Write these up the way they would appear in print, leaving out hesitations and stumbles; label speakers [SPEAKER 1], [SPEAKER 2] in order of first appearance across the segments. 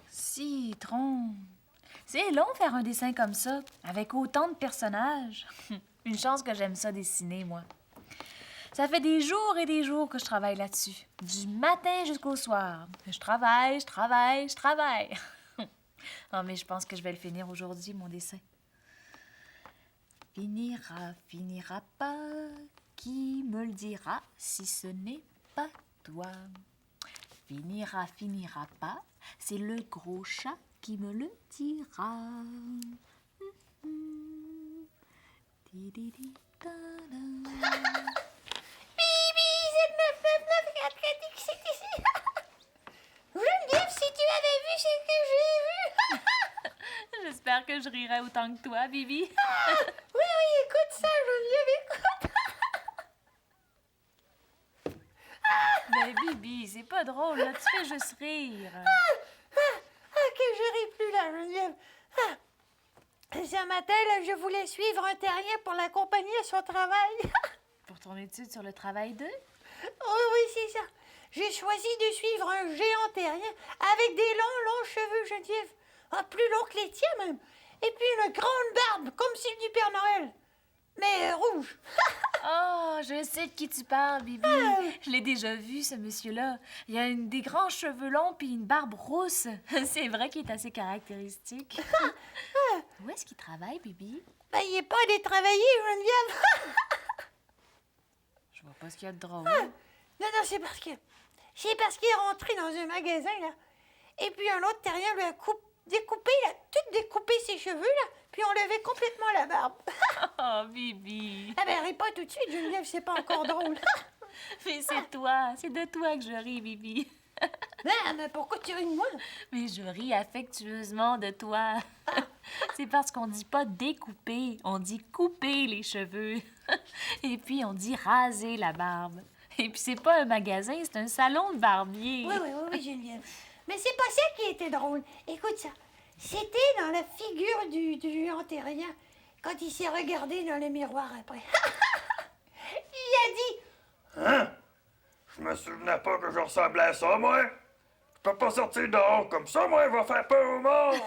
[SPEAKER 1] Citron. C'est long faire un dessin comme ça, avec autant de personnages. Une chance que j'aime ça dessiner, moi. Ça fait des jours et des jours que je travaille là-dessus. Du matin jusqu'au soir. Je travaille. Non, mais je pense que je vais le finir aujourd'hui, mon dessin. Finira pas. Qui me le dira si ce n'est pas toi? Finira pas. C'est le gros chat qui me le dira.
[SPEAKER 2] Bibi, c'est le 999 qui a dit que c'est ici. Geneviève, si tu avais vu ce que j'ai vu.
[SPEAKER 1] J'espère que je rirai autant que toi, Bibi.
[SPEAKER 2] Oui, écoute ça, Geneviève, écoute.
[SPEAKER 1] Ben, Bibi, c'est pas drôle, là. Tu fais juste rire.
[SPEAKER 2] Que je ris plus là, Geneviève. Ce matin, là, je voulais suivre un terrien pour l'accompagner à son travail.
[SPEAKER 1] Pour ton étude sur le travail d'eux?
[SPEAKER 2] Oui, c'est ça. J'ai choisi de suivre un géant terrien avec des longs cheveux, Geneviève. Plus longs que les tiens, même. Et puis une grande barbe, comme celle du Père Noël. Mais rouge.
[SPEAKER 1] Oh, je sais de qui tu parles, Bibi. Je l'ai déjà vu, ce monsieur-là. Il a des grands cheveux longs puis une barbe rousse. C'est vrai qu'il est assez caractéristique. Où est-ce qu'il travaille, Bibi?
[SPEAKER 2] Ben, il n'est pas allé travailler, Geneviève.
[SPEAKER 1] Je vois pas ce qu'il y a de drôle.
[SPEAKER 2] Non, c'est parce qu'il est rentré dans un magasin, là. Et puis un autre terrien lui a découpé ses cheveux, là. Puis on levait complètement la barbe.
[SPEAKER 1] Oh, Bibi.
[SPEAKER 2] Ah ben, ris pas tout de suite, Geneviève, c'est pas encore drôle.
[SPEAKER 1] Mais c'est de toi que je ris, Bibi.
[SPEAKER 2] Non, mais pourquoi tu ris de moi?
[SPEAKER 1] Mais je ris affectueusement de toi. C'est parce qu'on dit pas découper, on dit couper les cheveux. Et puis on dit raser la barbe. Et puis c'est pas un magasin, c'est un salon de barbier.
[SPEAKER 2] Oui, Geneviève. Mais c'est pas ça qui était drôle. Écoute ça. C'était dans la figure du géant terrien quand il s'est regardé dans le miroir après. Il a dit...
[SPEAKER 3] Hein? Je me souvenais pas que je ressemblais à ça, moi. Je peux pas sortir dehors comme ça, moi, il va faire peur au monde.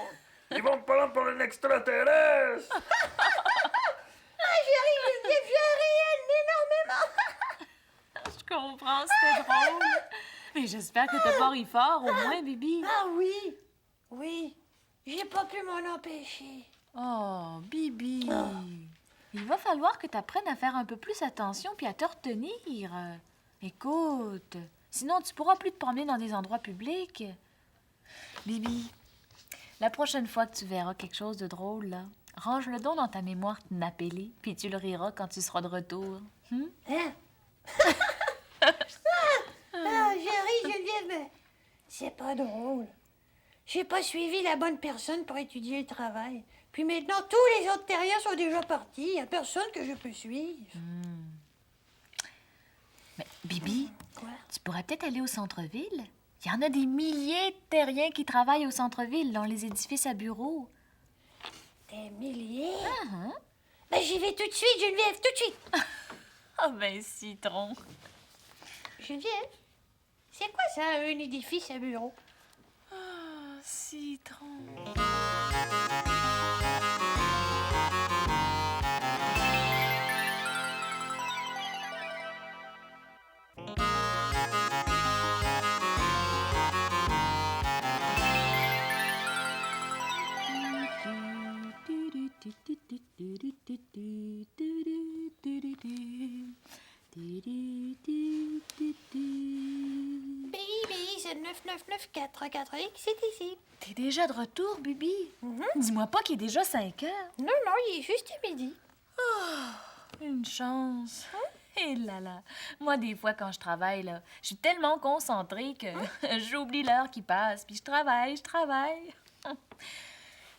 [SPEAKER 3] Ils vont me prendre pour un extraterrestre.
[SPEAKER 2] j'ai ri énormément.
[SPEAKER 1] Je comprends, c'était drôle. Mais j'espère que t'as pas ri fort, au moins, Bibi.
[SPEAKER 2] Ah oui. J'ai pas pu m'en empêcher.
[SPEAKER 1] Oh, Bibi. Il va falloir que t'apprennes à faire un peu plus attention puis à te retenir. Écoute, sinon tu pourras plus te promener dans des endroits publics. Bibi, la prochaine fois que tu verras quelque chose de drôle, là, range-le donc dans ta mémoire napellée, puis tu le riras quand tu seras de retour.
[SPEAKER 2] Hein? J'ai ri, Geneviève, mais c'est pas drôle. J'ai pas suivi la bonne personne pour étudier le travail. Puis maintenant, tous les autres terriens sont déjà partis. Il n'y a personne que je peux suivre.
[SPEAKER 1] Mais Bibi,
[SPEAKER 2] Quoi?
[SPEAKER 1] tu pourrais peut-être aller au centre-ville. Il y en a des milliers de terriens qui travaillent au centre-ville, dans les édifices à bureaux.
[SPEAKER 2] Des milliers?
[SPEAKER 1] Ah,
[SPEAKER 2] Ben, j'y vais tout de suite, Geneviève, tout de suite.
[SPEAKER 1] oh ben, citron.
[SPEAKER 2] Geneviève, c'est quoi ça, un édifice à bureau?
[SPEAKER 1] Oh, citron.
[SPEAKER 2] Baby, c'est 99944X, c'est ici.
[SPEAKER 1] T'es déjà de retour, Bibi? Dis-moi pas qu'il est déjà 5 heures.
[SPEAKER 2] Non, il est juste midi.
[SPEAKER 1] Une chance. Et là. Moi, des fois, quand je travaille, là, je suis tellement concentrée que j'oublie l'heure qui passe, puis je travaille.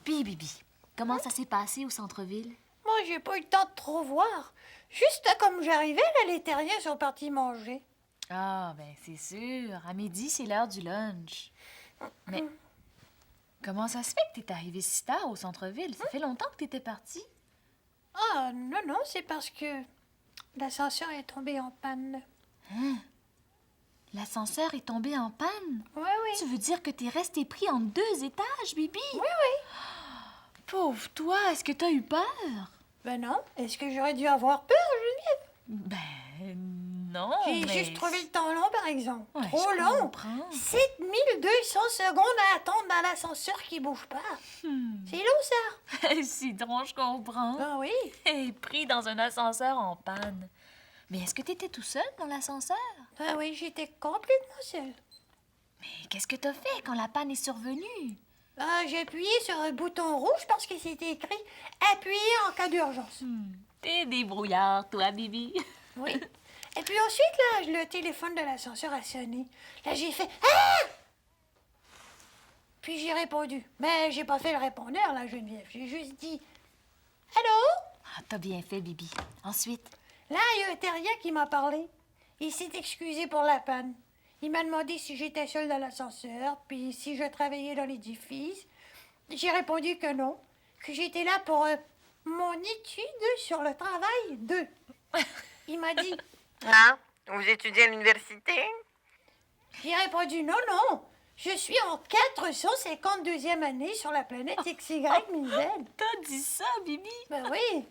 [SPEAKER 1] Puis, Bibi, comment ça s'est passé au centre-ville?
[SPEAKER 2] Moi, j'ai pas eu le temps de trop voir. Juste comme j'arrivais, là, les terriens sont partis manger.
[SPEAKER 1] Ah, ben, c'est sûr. À midi, c'est l'heure du lunch. Mais comment ça se fait que t'es arrivé si tard au centre-ville? Ça fait longtemps que t'étais partie.
[SPEAKER 2] Ah, non, c'est parce que... L'ascenseur est tombé en panne.
[SPEAKER 1] L'ascenseur est tombé en panne?
[SPEAKER 2] Oui, oui.
[SPEAKER 1] Tu veux dire que t'es resté pris en 2 étages, Bibi?
[SPEAKER 2] Oui, oui.
[SPEAKER 1] Pauvre toi, est-ce que t'as eu peur?
[SPEAKER 2] Ben non. Est-ce que j'aurais dû avoir peur, Geneviève?
[SPEAKER 1] Ben non,
[SPEAKER 2] J'ai
[SPEAKER 1] mais...
[SPEAKER 2] juste trouvé le temps long, par exemple.
[SPEAKER 1] Ouais,
[SPEAKER 2] Trop
[SPEAKER 1] je
[SPEAKER 2] long.
[SPEAKER 1] comprends.
[SPEAKER 2] 7200 secondes à attendre dans l'ascenseur qui bouge pas. C'est long, ça.
[SPEAKER 1] Citron, je comprends.
[SPEAKER 2] Ben oui.
[SPEAKER 1] Et pris dans un ascenseur en panne. Mais est-ce que t'étais tout seul dans l'ascenseur?
[SPEAKER 2] Ben oui, j'étais complètement seule.
[SPEAKER 1] Mais qu'est-ce que t'as fait quand la panne est survenue?
[SPEAKER 2] Ah, j'ai appuyé sur un bouton rouge parce que c'était écrit « Appuyer en cas d'urgence
[SPEAKER 1] T'es débrouillard, toi, Bibi. ».
[SPEAKER 2] Oui. Et puis ensuite, là, le téléphone de l'ascenseur a sonné. Là, j'ai fait « Ah !» Puis j'ai répondu. Mais j'ai pas fait le répondeur, là, Geneviève. J'ai juste dit « Allô ?»
[SPEAKER 1] Ah, t'as bien fait, Bibi. Ensuite?
[SPEAKER 2] Là, il y a un terrien qui m'a parlé. Il s'est excusé pour la panne. Il m'a demandé si j'étais seule dans l'ascenseur, puis si je travaillais dans l'édifice. J'ai répondu que non, que j'étais là pour mon étude sur le travail 2. Il m'a dit,
[SPEAKER 4] Ah, vous étudiez à l'université?
[SPEAKER 2] j'ai répondu non, non, je suis en 452e année sur la planète XY Minzel.
[SPEAKER 1] T'as dit ça, Bibi?
[SPEAKER 2] Ben oui,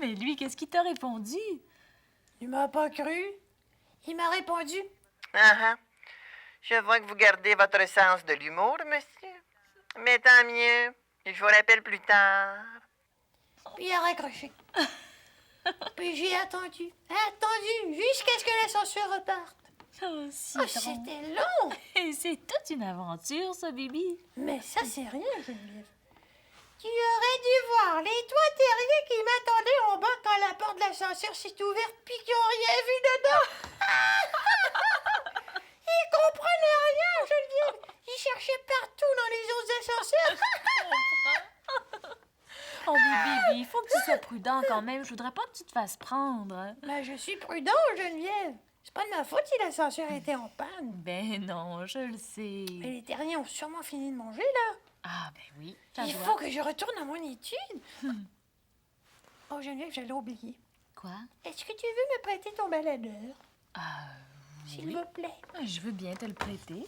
[SPEAKER 1] Mais lui, qu'est-ce qu'il t'a répondu?
[SPEAKER 2] il m'a pas cru. Il m'a répondu,
[SPEAKER 4] Ah ah. Je vois que vous gardez votre sens de l'humour, monsieur. Mais tant mieux. Je vous rappelle plus tard.
[SPEAKER 2] puis il a raccroché. Puis j'ai attendu jusqu'à ce que l'ascenseur reparte.
[SPEAKER 1] Oh,
[SPEAKER 2] Oh,
[SPEAKER 1] citron.
[SPEAKER 2] c'était long.
[SPEAKER 1] Et c'est toute une aventure, ça, Bibi.
[SPEAKER 2] Mais ça, c'est rien, Geneviève. Tu aurais dû voir les trois terriers qui m'attendaient en bas quand la porte de l'ascenseur s'est ouverte puis qui n'ont rien vu dedans. Ils comprenaient rien, Geneviève. Ils cherchaient partout dans les autres ascenseurs.
[SPEAKER 1] Oh, Bibi, il faut que tu sois prudent quand même. Je voudrais pas que tu te fasses prendre.
[SPEAKER 2] Mais je suis prudent, Geneviève. C'est pas de ma faute si l'ascenseur était en panne.
[SPEAKER 1] Ben non, je le sais.
[SPEAKER 2] Mais les terriers ont sûrement fini de manger, là.
[SPEAKER 1] Ah, ben oui, ça
[SPEAKER 2] Il
[SPEAKER 1] doit.
[SPEAKER 2] faut que je retourne à mon étude. Oh, Geneviève, j'allais oublier.
[SPEAKER 1] Quoi?
[SPEAKER 2] Est-ce que tu veux me prêter ton baladeur?
[SPEAKER 1] Ah,
[SPEAKER 2] S'il vous plaît.
[SPEAKER 1] je veux bien te le prêter.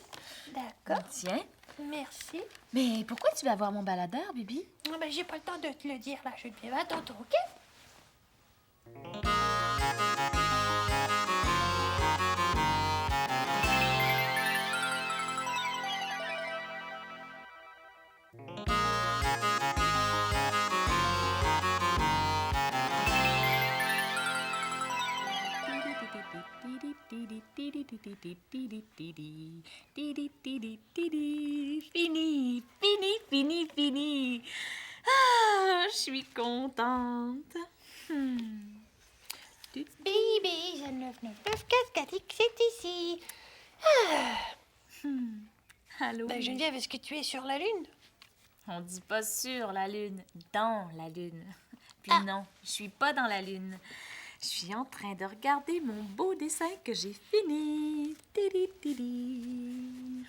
[SPEAKER 2] D'accord.
[SPEAKER 1] Tiens.
[SPEAKER 2] Merci.
[SPEAKER 1] Mais pourquoi tu veux avoir mon baladeur, Bibi?
[SPEAKER 2] Non, mais j'ai pas le temps de te le dire, là. Je te vais à tantôt, OK?
[SPEAKER 1] Fini, fini, fini, fini. Ah, je suis contente.
[SPEAKER 2] Bibi, 999 cascadique, c'est ici.
[SPEAKER 1] Allô?
[SPEAKER 2] Ben, Geneviève, est-ce que tu es sur la Lune?
[SPEAKER 1] On dit pas sur la lune, dans la lune. Puis
[SPEAKER 2] Ah.
[SPEAKER 1] non, je suis pas dans la lune. Je suis en train de regarder mon beau dessin que j'ai fini. Tidi, tidi.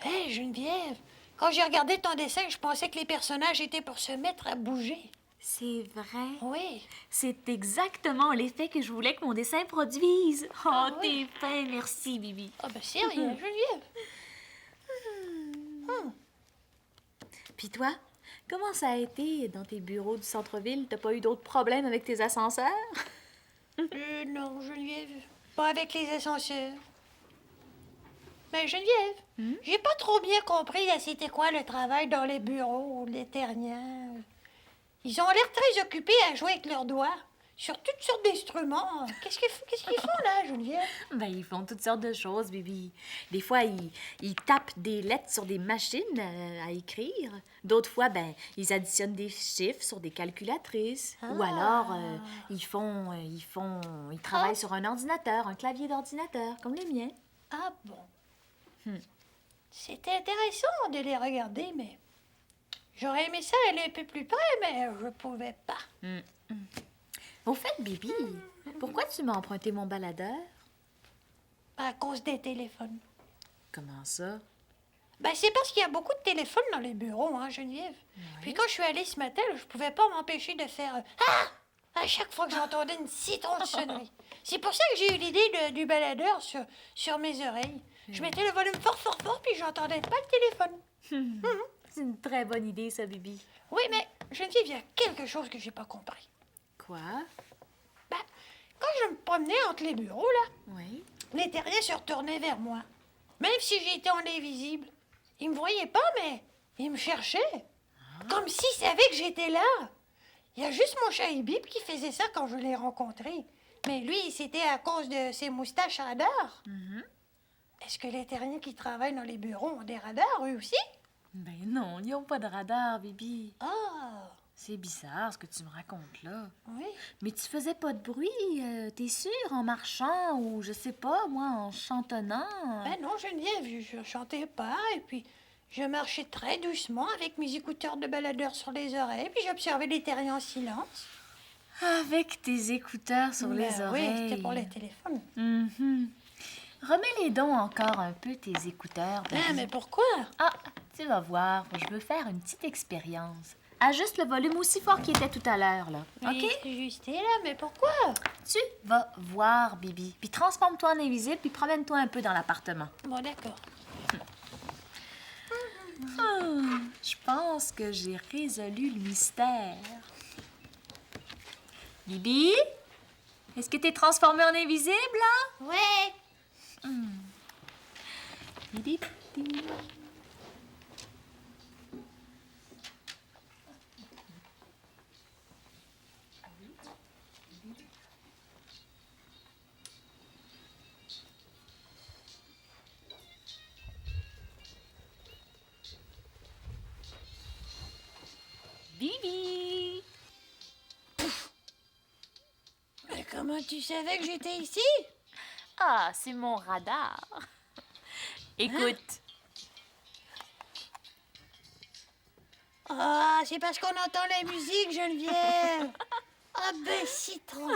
[SPEAKER 2] Hé, Geneviève, quand j'ai regardé ton dessin, je pensais que les personnages étaient pour se mettre à bouger.
[SPEAKER 1] C'est vrai.
[SPEAKER 2] Oui.
[SPEAKER 1] C'est exactement l'effet que je voulais que mon dessin produise. Oh,
[SPEAKER 2] Ah
[SPEAKER 1] t'es fin, merci, Bibi.
[SPEAKER 2] Ah, ben, c'est rien, Geneviève.
[SPEAKER 1] Puis toi, comment ça a été dans tes bureaux du centre-ville? T'as pas eu d'autres problèmes avec tes ascenseurs?
[SPEAKER 2] Non, Geneviève, pas avec les ascenseurs. Ben, Geneviève, j'ai pas trop bien compris là, c'était quoi le travail dans les bureaux, les terriens. Ils ont l'air très occupés à jouer avec leurs doigts sur toutes sortes d'instruments. Qu'est-ce qu'ils font là, Geneviève?
[SPEAKER 1] Ben, ils font toutes sortes de choses, Bibi. Des fois, ils tapent des lettres sur des machines à écrire. D'autres fois, ben, ils additionnent des chiffres sur des calculatrices. Ou alors, ils travaillent sur un ordinateur, un clavier d'ordinateur, comme le mien.
[SPEAKER 2] Ah bon. C'était intéressant de les regarder, mais j'aurais aimé ça aller un peu plus près, mais je pouvais pas.
[SPEAKER 1] Au fait, Bibi, pourquoi tu m'as emprunté mon baladeur?
[SPEAKER 2] À cause des téléphones.
[SPEAKER 1] Comment ça?
[SPEAKER 2] Ben, c'est parce qu'il y a beaucoup de téléphones dans les bureaux, hein, Geneviève. Puis quand je suis allée ce matin, je pouvais pas m'empêcher de faire Ah! À chaque fois que j'entendais une si drôle de sonnerie. C'est pour ça que j'ai eu l'idée du baladeur sur mes oreilles. Je mettais le volume fort, fort, fort, puis j'entendais pas le téléphone.
[SPEAKER 1] C'est une très bonne idée, ça, Bibi.
[SPEAKER 2] Oui, mais Geneviève, il y a quelque chose que j'ai pas compris.
[SPEAKER 1] Quoi?
[SPEAKER 2] Ben, quand je me promenais entre les bureaux, là,
[SPEAKER 1] Oui.
[SPEAKER 2] les terriens se retournaient vers moi. Même si j'étais en invisible. Ils me voyaient pas, mais ils me cherchaient. Comme s'ils savaient que j'étais là. Il y a juste mon chat Bip qui faisait ça quand je l'ai rencontré. Mais lui, c'était à cause de ses moustaches radars. Est-ce que les terriens qui travaillent dans les bureaux ont des radars, eux aussi?
[SPEAKER 1] Ben non, ils n'ont pas de radar, Bibi.
[SPEAKER 2] Ah,
[SPEAKER 1] C'est bizarre ce que tu me racontes là.
[SPEAKER 2] oui.
[SPEAKER 1] Mais tu faisais pas de bruit, t'es sûr, en marchant ou je sais pas, moi, en chantonnant?
[SPEAKER 2] Ben non, Geneviève, je chantais pas, et puis je marchais très doucement avec mes écouteurs de baladeur sur les oreilles, puis j'observais les terriens en silence.
[SPEAKER 1] Avec tes écouteurs sur les
[SPEAKER 2] Ben
[SPEAKER 1] oreilles.
[SPEAKER 2] oui, c'était pour les téléphones.
[SPEAKER 1] Mhm. Remets-les donc encore un peu, tes écouteurs.
[SPEAKER 2] Ah,
[SPEAKER 1] Bibi.
[SPEAKER 2] mais pourquoi?
[SPEAKER 1] Ah, tu vas voir, je veux faire une petite expérience. Ajuste le volume aussi fort qu'il était tout à l'heure, là.
[SPEAKER 2] Oui,
[SPEAKER 1] OK?
[SPEAKER 2] c'est juste là, mais pourquoi?
[SPEAKER 1] Tu vas voir, Bibi. Puis transforme-toi en invisible, puis promène-toi un peu dans l'appartement.
[SPEAKER 2] Bon, d'accord.
[SPEAKER 1] Je pense que j'ai résolu le mystère. Bibi? Est-ce que t'es transformé en invisible, là?
[SPEAKER 2] Ouais.
[SPEAKER 1] Bibi, bibi. Bibi!
[SPEAKER 2] Mais comment tu savais que j'étais ici?
[SPEAKER 1] Ah, c'est mon radar. Écoute.
[SPEAKER 2] Ah, c'est parce qu'on entend la musique, Geneviève. Ah ben, citron.